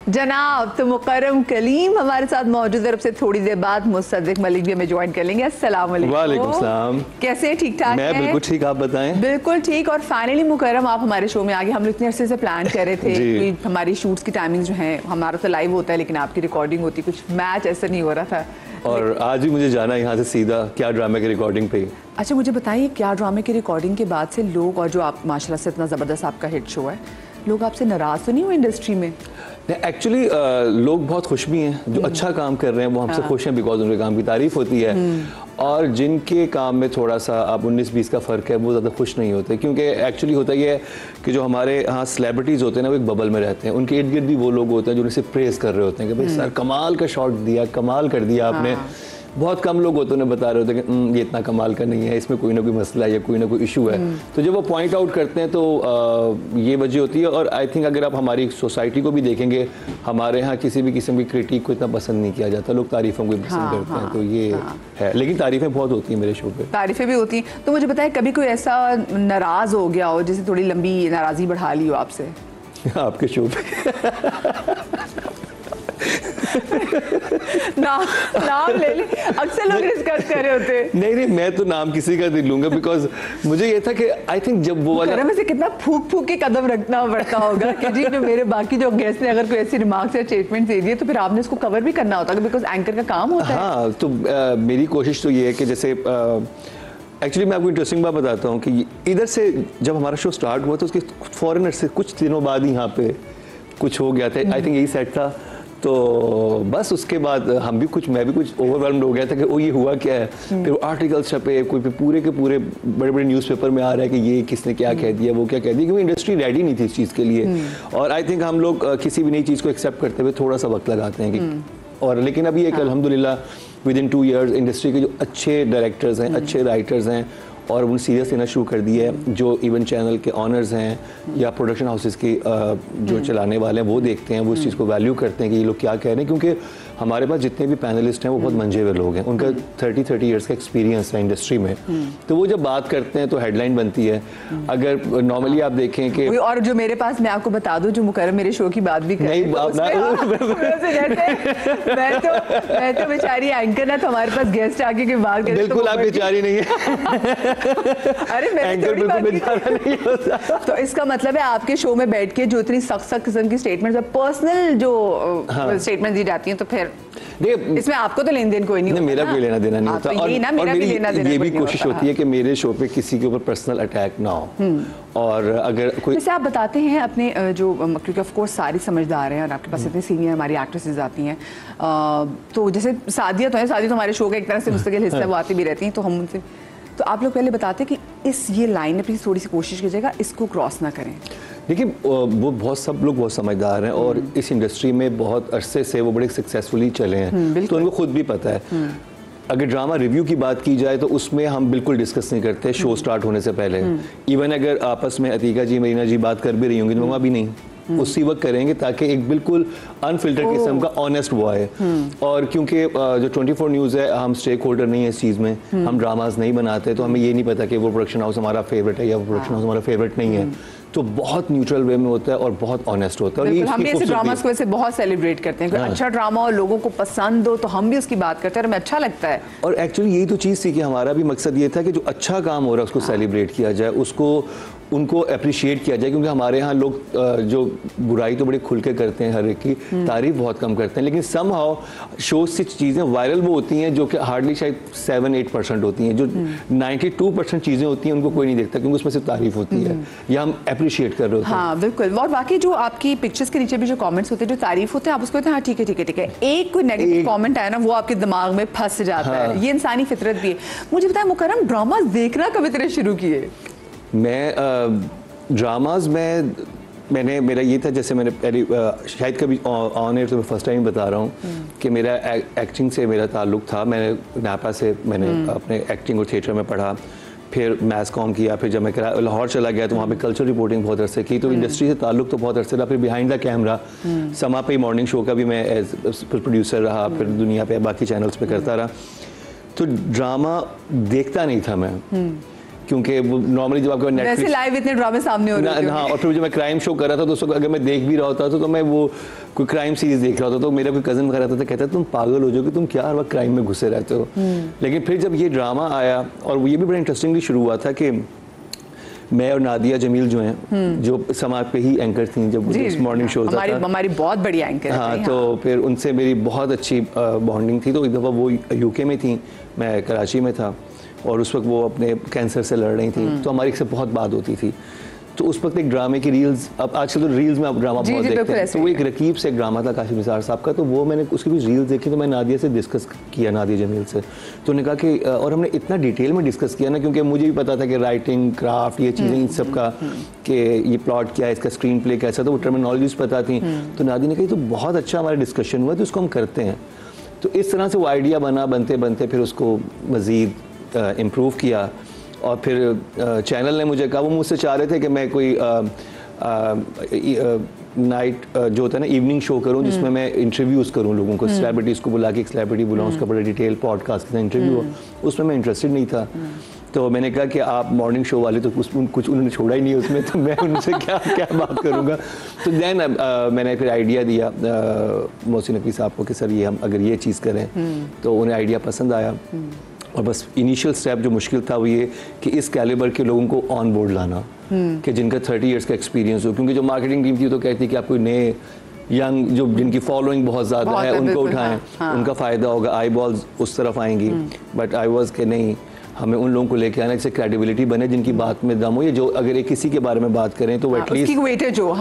जनाब तो मुकर्रम कलीम हमारे साथ मौजूद है। अब से थोड़ी देर बाद मुसद्दिक मलिक भी हमें ज्वाइन कर लेंगे। अस्सलाम वालेकुम। वालेकुम सलाम। कैसे हैं? ठीक ठाक? मैं बिल्कुल ठीक, आप बताएं? बिल्कुल ठीक। और फाइनली मुकर्रम आप हमारे शो में आ गए। हम लोग इतने अरसे से प्लान कर रहे थे कि हमारी शूट्स की टाइमिंग जो है, हमारा तो लाइव होता है लेकिन आपकी रिकॉर्डिंग होती, कुछ मैच ऐसा नहीं हो रहा था। और आज भी मुझे जाना है यहाँ से सीधा क्या ड्रामे की रिकॉर्डिंग पे। अच्छा मुझे बताइए, क्या ड्रामे की रिकॉर्डिंग के बाद से लोग, और जो आप माशाल्लाह से इतना ज़बरदस्त आपका हिट शो है, लोग आपसे नाराज़ तो नहीं हुए इंडस्ट्री में? एक्चुअली लोग बहुत खुश भी हैं, जो अच्छा काम कर रहे हैं वो हमसे खुश हैं बिकॉज उनके काम की तारीफ होती है। और जिनके काम में थोड़ा सा अब 19-20 का फ़र्क है वो ज़्यादा खुश नहीं होते, क्योंकि एक्चुअली होता ये है कि जो हमारे यहाँ सेलिब्रिटीज़ होते हैं ना वो एक बबल में रहते हैं। उनके इर्द गिर्द भी वो लोग होते हैं जो उन्हें सिर्फ प्रेज़ कर रहे होते हैं कि भाई सर कमाल का शॉट दिया, कमाल कर दिया आपने। बहुत कम लोग होते हैं बता रहे होते हैं कि ये इतना कमाल का नहीं है, इसमें कोई ना कोई मसला है या कोई ना कोई इशू है। तो जब वो पॉइंट आउट करते हैं तो ये वजह होती है। और आई थिंक अगर आप हमारी सोसाइटी को भी देखेंगे, हमारे यहाँ किसी भी किस्म की क्रिटिक को इतना पसंद नहीं किया जाता, लोग तारीफ़ों को पसंद करते हैं। तो ये है, लेकिन तारीफ़ें बहुत होती हैं मेरे शो पे। तारीफ़ें भी होती हैं। तो मुझे बताएं, कभी कोई ऐसा नाराज़ हो गया हो, जैसे थोड़ी लंबी नाराज़गी बढ़ा ली हो आपसे आपके शो पे? नाम ले ले, अक्सर लोग डिस्कस कर रहे होते। नहीं, मैं तो नाम किसी का नहीं लूंगा बिकॉज मुझे ये था कि आई थिंक जब वो वाला में से कितना फूक फूक के कदम रखना पड़ता होगा कि जी जो मेरे बाकी जो गेस्ट ने अगर कोई ऐसी रिमार्क्स या स्टेटमेंट दे दिए तो फिर आपने उसको कवर भी करना होता है बिकॉज एंकर का काम होता है। हाँ, तो मेरी कोशिश तो ये है कि जैसे एक्चुअली मैं आपको इंटरेस्टिंग बात बताता हूँ कि इधर से जब हमारा शो स्टार्ट हुआ तो उसके फॉरेनर से कुछ दिनों बाद ही यहाँ पे कुछ हो गया था। आई थिंक यही सेट था। तो बस उसके बाद मैं भी कुछ ओवरवेल्म्ड हो गया था कि वो ये हुआ क्या है। फिर वो आर्टिकल्स छपे, कोई पूरे के पूरे बड़े बड़े न्यूज़पेपर में आ रहा है कि ये किसने क्या कह दिया, वो क्या कह दिया, क्योंकि इंडस्ट्री रेडी नहीं थी इस चीज़ के लिए। और आई थिंक हम लोग किसी भी नई चीज़ को एक्सेप्ट करते हुए थोड़ा सा वक्त लगाते हैं कि और लेकिन अभी एक अल्हम्दुलिल्लाह विदिन 2 years इंडस्ट्री के जो अच्छे डायरेक्टर्स हैं, अच्छे राइटर्स हैं और उन्हें सीरियस लेना शुरू कर दिया है। जो इवन चैनल के ऑनर्स हैं या प्रोडक्शन हाउसेस की जो चलाने वाले हैं वो देखते हैं, वो इस चीज़ को वैल्यू करते हैं कि ये लोग क्या कह रहे हैं, क्योंकि हमारे पास जितने भी पैनलिस्ट हैं वो बहुत मंजे हुए लोग हैं, उनका 30 years का एक्सपीरियंस है इंडस्ट्री में। तो वो जब बात करते हैं तो हेडलाइन बनती है। अगर नॉर्मली आप देखें कि और जो मेरे पास, मैं आपको बता दूं, जो मुकर्रम मेरे शो की बात भी कर रहे मैं तो बेचारी एंकर ना, तो हमारे पास गेस्ट आके के बात करते। बिल्कुल आप बेचारी नहीं है। अरे एंकर बिल्कुल बेचारा नहीं होता। तो इसका मतलब है आपके शो में बैठ के जो इतनी सख्त किस्म की स्टेटमेंट्स, पर्सनल जो स्टेटमेंट दी जाती हैं, तो फिर इसमें आपको तो लेन देन कोई नहीं होता। मेरा कोई लेना देना नहीं होता। और मेरी ये भी कोशिश होती है कि मेरे शो पे किसी के ऊपर पर्सनल अटैक ना हो। और अगर कोई जैसे आप बताते हैं अपने जो, क्योंकि ऑफ कोर्स सारी समझदार हैं और आपके पास इतनी सीनियर हमारी एक्ट्रेसेस आती हैं, तो जैसे सादिया तो है, सादिया तो हमारे शो का एक तरह से मुस्तकिल हिस्सा है, वो आती भी रहती हैं, तो हम उनसे, तो आप लोग पहले बताते हैं कि ये लाइन अपनी थोड़ी सी कोशिश कीजिएगा, इसको क्रॉस ना करें। देखिए वो सब लोग बहुत समझदार हैं और इस इंडस्ट्री में बहुत अरसे से वो बड़े सक्सेसफुली चले हैं, तो उनको खुद भी पता है। अगर ड्रामा रिव्यू की बात की जाए तो उसमें हम बिल्कुल डिस्कस नहीं करते शो स्टार्ट होने से पहले। इवन अगर आपस में अतीका जी, मरीना जी बात कर भी रही होंगी तो भी नहीं, उसी वक्त करेंगे ताकि एक बिल्कुल अनफिल्टर्ड किस्म का ऑनेस्ट वो आए। और क्योंकि जो 24 न्यूज़ है, हम स्टेक होल्डर नहीं है इस चीज़ में, हम ड्रामाज नहीं बनाते, तो हमें ये नहीं पता कि वो प्रोडक्शन हाउस हमारा फेवरेट है या वो प्रोडक्शन हाउस हमारा फेवरेट नहीं है। तो बहुत न्यूट्रल वे में होता है और बहुत ऑनेस्ट होता है। और हम भी ऐसे ड्रामास को वैसे बहुत सेलिब्रेट करते हैं। कोई अच्छा ड्रामा और लोगों को पसंद हो तो हम भी उसकी बात करते हैं और हमें अच्छा लगता है। और एक्चुअली यही तो चीज़ थी कि हमारा भी मकसद ये था कि जो अच्छा काम हो रहा है उसको सेलिब्रेट किया जाए, उसको उनको अप्रिशिएट किया जाए, क्योंकि हमारे यहाँ लोग जो बुराई तो बड़े खुल के करते हैं, हर एक की तारीफ बहुत कम करते हैं, लेकिन समहाउ शोज से चीज़ें वायरल वो होती हैं जो कि हार्डली शायद 7-8% होती हैं। जो 92% चीज़ें होती हैं उनको कोई नहीं देखता, क्योंकि उसमें सिर्फ तारीफ होती है या हम अप्रिशिएट कर रहे होते हैं। हाँ बिल्कुल। और बाकी जो आपकी पिक्चर्स के नीचे भी जो कमेंट्स होते हैं, जो तारीफ होते हैं, आप उसको कहते हैं हाँ ठीक है ठीक है ठीक है, एक कोई नेगेटिव कमेंट आया ना वो आपके दिमाग में फंस जाता है। ये इंसानी फितरत भी है। मुझे बताया मुकर्रम, ड्रामा देखना कब इतने शुरू किए? मैं ड्रामाज में मैंने मेरा ये था, जैसे मैंने पहले शायद कभी ऑन एयर तो मैं फर्स्ट टाइम बता रहा हूँ कि मेरा एक्टिंग से मेरा ताल्लुक था। मैंने नापा से मैंने अपने एक्टिंग और थिएटर में पढ़ा, फिर मैस कॉम किया, फिर जब मैं लाहौर चला गया तो वहाँ पे कल्चर रिपोर्टिंग बहुत अरसे की, तो इंडस्ट्री से ताल्लुक तो बहुत अरसे रहा। फिर बिहाइंड द कैमरा समा पे मॉर्निंग शो का भी मैं एज प्रोड्यूसर रहा, फिर दुनिया पे बाकी चैनल्स पे करता रहा। तो ड्रामा देखता नहीं था मैं, क्योंकि वो नॉर्मली जब आपके वैसे लाइव इतने ड्रामे सामने हो रहे थे। हाँ, और फिर जब मैं क्राइम शो कर रहा था तो उसको अगर मैं देख भी रहा होता तो मैं वो कोई क्राइम सीरीज देख रहा होता तो मेरा कोई कज़न वगैरह आता था, कहता तुम पागल हो जाओगे, तुम क्या हर वक्त क्राइम में घुसे रहते हो। लेकिन फिर जब ये ड्रामा आया, और ये भी बड़ा इंटरेस्टिंगली शुरू हुआ था कि मैं और नादिया जमील जो हैं, जो समाज पे ही एंकर थी जब मॉर्निंग शोज था, हमारी बहुत बड़ी एंकर हाँ, तो फिर उनसे मेरी बहुत अच्छी बॉन्डिंग थी। तो एक दफ़ा वो यूके में थी, मैं कराची में था, और उस वक्त वो अपने कैंसर से लड़ रही थी, तो हमारी से बहुत बात होती थी। तो उस वक्त एक ड्रामे की रील्स, अब आजकल तो रील्स में आप ड्रामा बहुत देखते हैं, तो वो एक रकीब से एक ड्रामा था काशिफ निसार साहब का, तो वो मैंने उसकी कुछ रील्स देखी, तो मैं नादिया से डिस्कस किया, नादिया जमील से, तो उन्होंने कहा कि, और हमने इतना डिटेल में डिस्कस किया ना, क्योंकि मुझे भी पता था कि राइटिंग, क्राफ्ट, ये चीज़ें इन सब का, कि ये प्लॉट क्या है, इसका स्क्रीन प्ले कैसा, तो वो टर्मिनोलॉजीज पता थी। तो नादिया ने कही तो बहुत अच्छा हमारा डिस्कशन हुआ, तो उसको हम करते हैं। तो इस तरह से वो आइडिया बना, बनते बनते फिर उसको मज़ीद इम्प्रूव किया। और फिर चैनल ने मुझे कहा, वो मुझसे चाह रहे थे कि मैं कोई नाइट जो होता है ना, इवनिंग शो करूं, जिसमें मैं इंटरव्यूज़ करूं लोगों को, सेलिब्रिटीज़ को बुला के एक सेलिब्रिटी बुलाऊं, उसका बड़ा डिटेल पॉडकास्ट का इंटरव्यू हो, उसमें मैं इंटरेस्टेड नहीं था। तो मैंने कहा कि आप मॉर्निंग शो वाले तो कुछ उन्होंने छोड़ा ही नहीं उसमें, तो मैं उनसे क्या क्या बात करूँगा। तो दैन मैंने फिर आइडिया दिया मोहसिन नकवी साहब को कि सर ये हम अगर ये चीज़ करें, तो उन्हें आइडिया पसंद आया। और बस इनिशियल स्टेप जो मुश्किल था वो ये कि इस कैलिबर के लोगों को ऑन बोर्ड लाना, कि जिनका 30 इयर्स का एक्सपीरियंस हो, क्योंकि जो मार्केटिंग टीम थी तो कहती कि आप कोई नए यंग जो जिनकी फॉलोइंग बहुत ज़्यादा है उनको उठाएं, उनका फ़ायदा होगा, आई बॉल्स उस तरफ आएंगी। बट आई वॉज के नहीं, हमें उन लोगों को लेके आना जिससे क्रेडिबिलिटी बने, जिनकी बात में दम हो, या जो अगर एक किसी के बारे में बात करें तो एटलीस्ट वेटेज हो।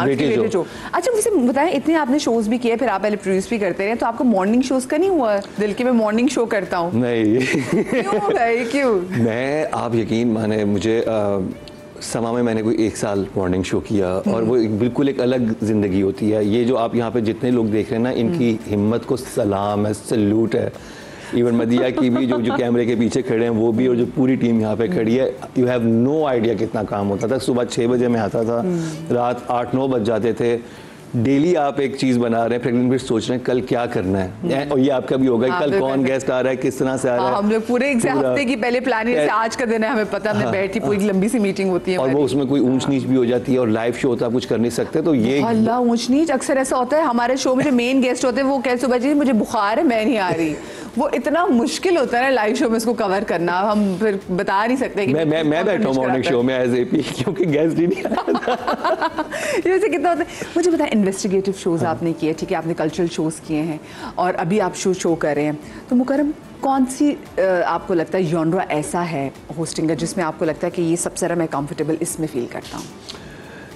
वेटेज हो। अच्छा मुझे बताएं, इतने आपने शोज भी किए, फिर आप पहले प्रोड्यूस भी करते रहे, तो आपको मॉर्निंग शोज का नहीं हुआ दिल के मैं मॉर्निंग शो करता हूँ? नहीं। क्यों? मैं, आप यकीन माने, मुझे समा में मैंने कोई 1 साल मॉर्निंग शो किया, और वो बिल्कुल एक अलग ज़िंदगी होती है। ये जो आप यहाँ पे जितने लोग देख रहे हैं ना, इनकी हिम्मत को सलाम है, सल्यूट है। इवन मदिया की भी, जो कैमरे के पीछे खड़े हैं वो भी, और जो पूरी टीम यहाँ पे खड़ी है, यू हैव नो आइडिया कितना काम होता था। सुबह 6 बजे मैं आता था, रात 8-9 बज जाते थे। डेली आप एक चीज़ बना रहे हैं, फिर सोच रहे हैं कल क्या करना है, और ये आपका भी होगा कल कौन गेस्ट आ रहा है, किस तरह से आ रहा है। हम लोग पूरे एक हफ्ते की पहले प्लानिंग से आज का दिन है, हमें पता, हमने बैठी पूरी लंबी सी मीटिंग होती है, और वो उसमें कोई ऊंच नीच भी हो जाती है, और लाइव शो होता है, कुछ कर नहीं सकते। तो ये अल्लाह ऊंच नीच अक्सर ऐसा होता है हमारे शो में, जो मेन गेस्ट होते हैं वो कैसे सुबह जी मुझे बुखार है मैं नहीं आ रही, वो इतना मुश्किल होता है लाइव शो में इसको कवर करना, हम फिर बता नहीं सकते कि मैं बैठा हूँ मॉर्निंग शो में एज एपी, क्योंकि गेस्ट ही नहीं आता। ये कितना होता है। मुझे बताएं, इन्वेस्टिगेटिव शोज आपने किए, ठीक है, आपने कल्चरल शोज किए हैं, और अभी आप शो कर रहे हैं, तो मुकरम कौन सी आपको लगता है जॉनरा ऐसा है होस्टिंग का जिसमें आपको लगता है कि ये सबसे ज़्यादा मैं कंफर्टेबल इसमें फील करता हूँ?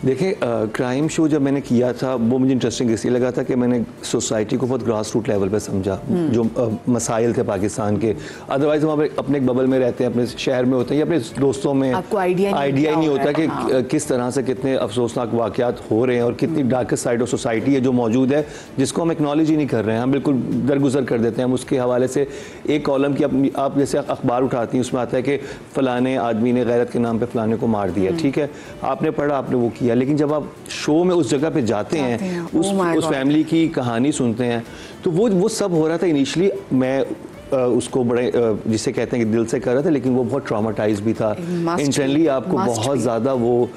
देखिए, क्राइम शो जब मैंने किया था वो मुझे इंटरेस्टिंग इसलिए लगा था कि मैंने सोसाइटी को बहुत ग्रास रूट लेवल पे समझा, जो मसाइल थे पाकिस्तान के। अदरवाइज हम अपने एक बबल में रहते हैं, अपने शहर में होते हैं, या अपने दोस्तों में, आपको आइडिया ही नहीं होता कि किस तरह से कितने अफसोसनाक वाक़यात हो रहे हैं, और कितनी डार्केस्ट साइड ऑफ सोसाइटी है जो मौजूद है, जिसको हम एक्नॉलेज ही नहीं कर रहे हैं, हम बिल्कुल दरगुजर कर देते हैं। हम उसके हवाले से एक कॉलम की आप जैसे अखबार उठाती हैं, उसमें आता है कि फ़लाने आदमी ने गैरत के नाम पर फ़लाने को मार दिया, ठीक है, आपने पढ़ा, आपने वो किया। लेकिन जब आप शो में उस जगह पे जाते हैं, उस फैमिली की कहानी सुनते हैं, तो वो सब हो रहा था। इनिशियली मैं उसको बड़े जिसे कहते हैं कि दिल से कर रहा था, लेकिन वो बहुत ट्रॉमाटाइज भी था। इंटरनली आपको बहुत ज़्यादा वो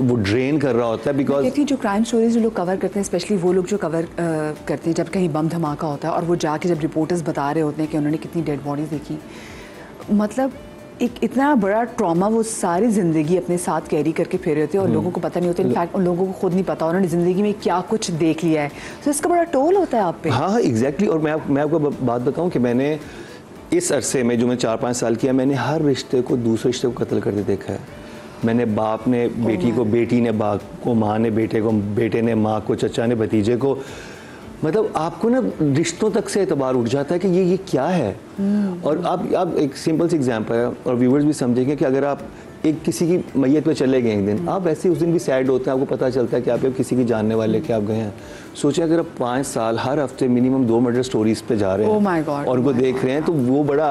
ड्रेन कर रहा होता है, बिकॉज जो क्राइम स्टोरीज जो लोग कवर करते हैं, स्पेशली वो लोग जो कवर करते हैं जब कहीं बम धमाका होता है, और वो जाके जब रिपोर्टर्स बता रहे होते हैं कि उन्होंने कितनी डेड बॉडीज देखी, मतलब एक इतना बड़ा ट्रॉमा वो सारी ज़िंदगी अपने साथ कैरी करके फिर रहे होते हैं, और लोगों को पता नहीं होता, इनफैक्ट उन लोगों को खुद नहीं पता उन्होंने ज़िंदगी में क्या कुछ देख लिया है, तो इसका बड़ा टोल होता है आप पे। हाँ, एग्जैक्टली। और मैं आपको बात बताऊं कि मैंने इस अरसे में जो मैं 4-5 साल किया, मैंने हर रिश्ते को दूसरे रिश्ते को कत्ल करते देखा है। मैंने बाप ने बेटी को, बेटी ने बाप को, माँ ने बेटे को, बेटे ने माँ को, चचा ने भतीजे को, मतलब आपको ना रिश्तों तक से एतबार उठ जाता है कि ये क्या है। और आप एक सिंपल सी एग्जांपल है, और व्यूअर्स भी समझेंगे कि अगर आप एक किसी की मैयत पे चले गए एक दिन, आप वैसे उस दिन भी सैड होते हैं, आपको पता चलता है कि आप किसी की जानने वाले के आप गए हैं। सोचिए अगर आप 5 साल हर हफ्ते मिनिमम 2 मर्डर स्टोरीज पे जा रहे हैं Oh my God, और उनको देख रहे हैं, तो वो बड़ा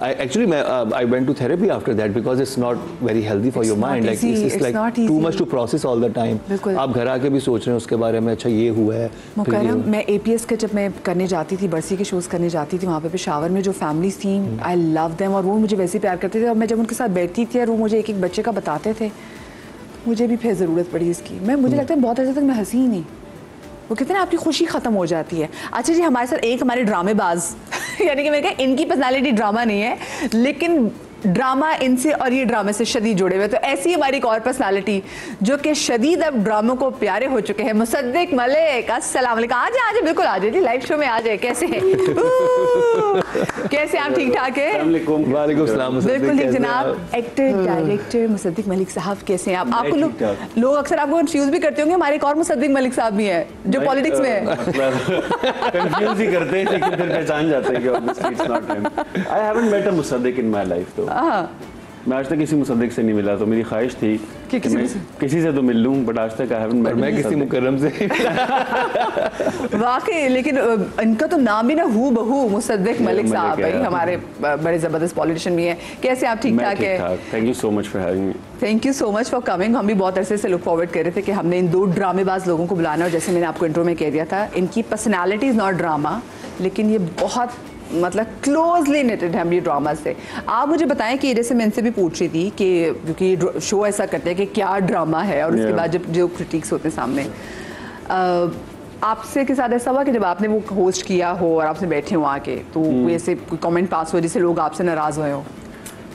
actually I went to therapy after that because it's not very healthy for your mind, like it's like too much to process all the time. आप घर आके भी सोच रहे हैं उसके बारे में, अच्छा ये हुआ है। मुकर्रम, मैं APS के जब मैं करने जाती थी, बरसी के शोज़ करने जाती थी, वहाँ पे पेशावर में जो फैमिलीज थी, आई लव देम, और वो मुझे वैसे ही प्यार करते थे। और मैं जब उनके साथ बैठती थी और वो मुझे एक एक बच्चे का बताते थे, मुझे भी फिर ज़रूरत पड़ी इसकी। मुझे लगता है बहुत अर्से तक मैं हंसी ही नहीं। वो कहते हैं ना आपकी खुशी ख़त्म हो जाती है। अच्छा जी, हमारे साथ एक हमारे ड्रामेबाज यानी कि मैंने कहा इनकी पर्सनालिटी ड्रामा नहीं है, लेकिन ड्रामा इनसे और ये ड्रामे से शदीद जुड़े हुए। तो ऐसी हमारी एक और पर्सनालिटी जो कि शदीद अब ड्रामों को प्यारे हो चुके हैं, मुसद्दिक मलिक। अस्सलाम वालेकुम। आ जाए, बिल्कुल आ जाए जी, लाइव शो में आ जाए। कैसे हैं? कैसे आप? ठीक ठाक है? वालेकुम सलाम। बिल्कुल ठीक जनाब। एक्टर डायरेक्टर मुसद्दिक मलिक साहब, कैसे हैं आप? आपको लोग अक्सर आपको कंफ्यूज भी करते होंगे, हमारे एक और मुसद्दिक मलिक साहब भी हैं जो पॉलिटिक्स में है। कंफ्यूज ही करते हैं, लेकिन फिर पहचान जाते हैं कि obviously it's not him. I haven't met a Mossadegh in my life तो। मैं आज तक किसी मुसद्दिक से नहीं मिला, तो मेरी ख्वाहिश थी कि मैं किसी से तो मिल लूं, बट आज तक आई हैवंट मेट। मैं किसी मुकर्रम से वाकई, लेकिन इनका तो नाम भी ना हू बहू मुसद्दिक मलिक साहब है, हमारे बड़े ज़बरदस्त पॉलिटिशियन भी हैं। कैसे आप? ठीक ठाक है? Thank you so much for having me. Thank you so much for coming. हम भी बहुत अरसे से लुक फॉरवर्ड कर रहे थे कि हमने इन 2 ड्रामेबाज लोगों को बुलाना, और जैसे मैंने आपको इंट्रो में कह दिया था, इनकी पर्सनैलिटी इज़ नॉट ड्रामा, लेकिन ये बहुत मतलब क्लोजली नेटेड है हम ये ड्रामा से। आप मुझे बताएं कि जैसे मैं इनसे भी पूछ रही थी कि क्योंकि शो ऐसा करते हैं कि क्या ड्रामा है, और उसके बाद जब जो क्रिटिक्स होते हैं सामने, आपसे के साथ ऐसा हुआ कि जब आपने वो होस्ट किया हो और आपसे बैठे हो आके, तो ऐसे कोई कमेंट पास हो जिससे लोग आपसे नाराज़ हुए हो?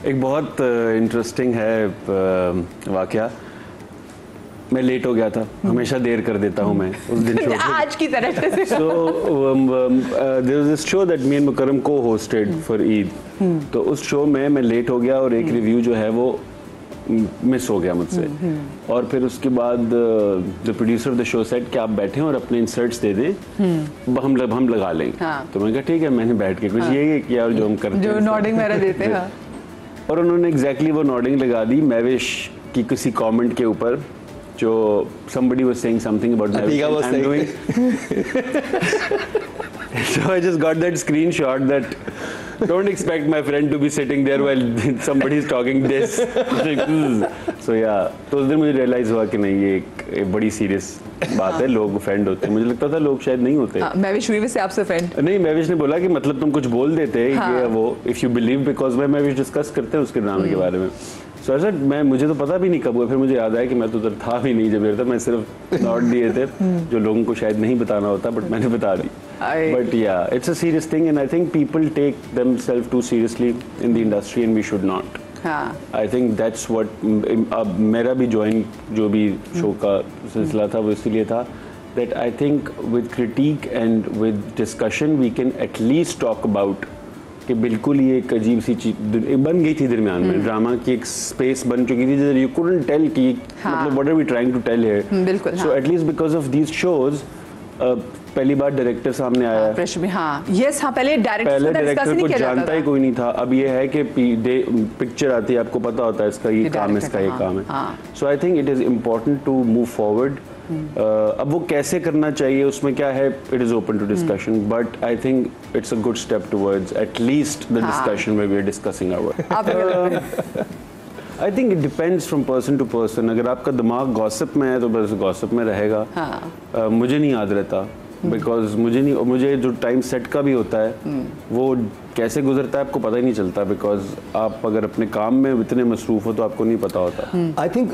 एक बहुत इंटरेस्टिंग है वाकया। मैं लेट हो गया था, हमेशा देर कर देता हूँ मैं उस दिन शो आज की तरह से। So there was this show that me and Mukarram co-hosted for Eid. तो उस शो में मैं लेट हो गया और एक रिव्यू जो है वो मिस हो गया मुझसे। और फिर उसके बाद the producer of the show said कि आप बैठें और अपने इंसर्ट्स दे दें, हम लगा लेंगे। तो मैंने कहा ठीक है, मैंने बैठ के कुछ यही किया और जो हम करते हैं, जो नॉडिंग मेरा देते हैं। और उन्होंने एग्जैक्टली वो नॉडिंग लगा दी मैविश की किसी कमेंट के ऊपर, जो somebody was saying something about Mavish I'm doing. So I just got that screenshot that don't expect my friend to be sitting there while somebody is talking this. So yeah, तो उस दिन मुझे realize हुआ कि नहीं, ये एक बड़ी serious बात है, लोग offend होते हैं। मुझे लगता था लोग शायद नहीं होते। मैविश हुई वैसे आपसे offend? नहीं, मैविश ने बोला कि मतलब तुम कुछ बोल देते ये वो, if you believe, because मैं मैविश डिस्कस करते हैं उसके ड्रामे के बारे में। So सर मुझे तो पता भी नहीं कब हुआ, फिर मुझे याद आया कि मैं तो उधर था भी नहीं जब ये था, मैं सिर्फ नोट दिए थे जो लोगों को शायद नहीं बताना होता, बट मैंने बता दी। But yeah it's a serious thing and I think people take themselves too seriously in the industry and we should not. I think that's what मेरा भी ज्वाइन जो भी शो का सिलसिला था वो इसीलिए था that I think with critic and with discussion we can at least talk about कि बिल्कुल ये एक अजीब सी चीज बन गई थी दरमियान में, ड्रामा की एक स्पेस बन चुकी थी जिधर यू कुडंट टेल कि मतलब what are we trying to tell here. So at least because of these shows पहली बार डायरेक्टर सामने आया। पहले डायरेक्टर को जानता ही कोई नहीं था। अब ये है कि पिक्चर आती है, आपको पता होता है इसका ये काम है, इसका ये काम है। So I think it is important to move forward. अब वो कैसे करना चाहिए उसमें क्या है, it is open to discussion, but I think it's a good step towards at least the discussion where we are discussing our. I think it depends from person to person. अगर आपका दिमाग गॉसिप में है तो बस गॉसिप में रहेगा। मुझे नहीं याद रहता बिकॉज मुझे जो टाइम सेट का भी होता है वो कैसे गुजरता है आपको पता ही नहीं चलता, बिकॉज आप अगर अपने काम में इतने मसरूफ हो तो आपको नहीं पता होता। आई थिंक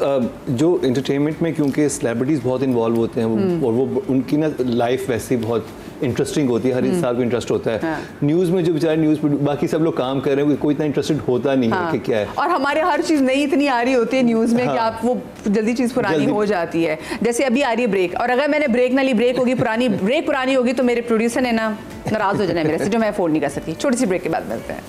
जो एंटरटेनमेंट में क्योंकि सेलिब्रिटीज़ बहुत इन्वॉल्व होते हैं और वो उनकी ना लाइफ वैसे बहुत इंटरेस्टिंग होती है, हर इंसान को इंटरेस्ट होता है। न्यूज़ में जो बेचारे न्यूज़ बाकी सब लोग काम कर रहे हैं कोई इतना इंटरेस्टेड होता नहीं है कि क्या है, और हमारे हर चीज़ नई इतनी आ रही होती है न्यूज़ में कि आप वो जल्दी चीज़ पुरानी हो जाती है। जैसे अभी आ रही है ब्रेक, और अगर मैंने ब्रेक ना ली, ब्रेक पुरानी होगी तो मेरे प्रोड्यूसर ने ना नाराज़ हो जाना है मेरे से, जो मैं अफोर्ड नहीं कर सकती। छोटी सी ब्रेक के बाद मिलते हैं।